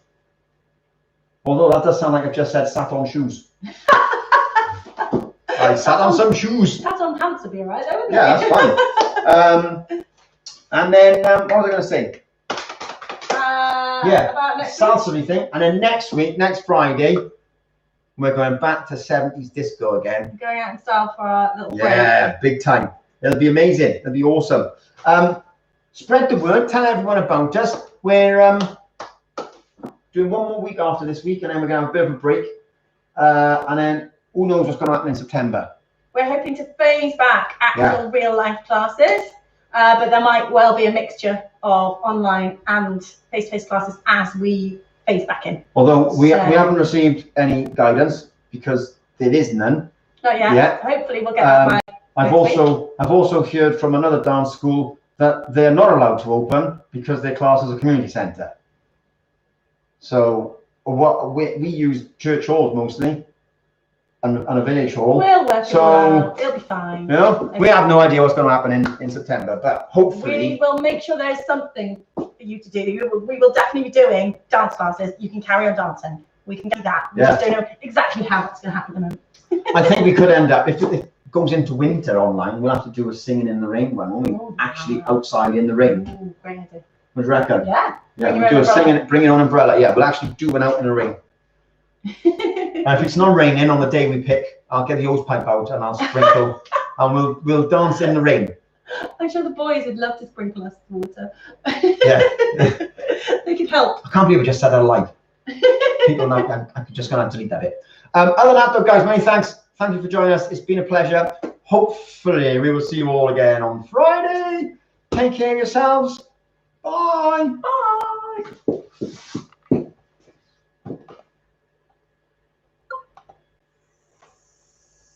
Although that does sound like I've just said sat on shoes. I sat on some shoes. Tat on pants would be alright, though, wouldn't Yeah, it? that's fine. And then what was I going to say? Yeah, About next week. salsa thing. And then next week, next Friday, we're going back to 70s disco again. Going out in style for our little break. Yeah, big time. It'll be amazing. It'll be awesome. Spread the word. Tell everyone about us. We're doing one more week after this week, and then we're going to have a bit of a break. And then who knows what's going to happen in September. We're hoping to phase back actual real life classes, but there might well be a mixture of online and face-to-face classes as we phase back in. Although we haven't received any guidance because there is none. Not yet. Yeah. Hopefully we'll get that by I've next also heard from another dance school that they're not allowed to open because their class is a community centre. So what we use church halls mostly and a village hall. We'll work it So, out. It'll be fine. You know, we have no idea what's going to happen in September, but We hopefully. will make sure there's something for you to do. We will definitely be doing dance classes. You can carry on dancing. We can do that. We just don't know exactly how that's going to happen at the moment. I think we could end up, if it goes into winter online, we'll have to do a singing in the rain one, won't we? Oh, Actually wow. outside in the rain. Ooh, great idea. Would you reckon? Yeah. Yeah, Bring we'll your do a own umbrella. singing, bring your own umbrella. Yeah, we'll actually do one out in the rain. And if it's not raining on the day we pick, I'll get the hose pipe out and I'll sprinkle and we'll dance in the rain. I'm sure the boys would love to sprinkle us with water. Yeah. They could help. I can't believe I just said that live. People know I'm just going to have to delete that bit. Other than that, though, guys, many thanks. Thank you for joining us. It's been a pleasure. Hopefully, we will see you all again on Friday. Take care of yourselves. Bye. Bye.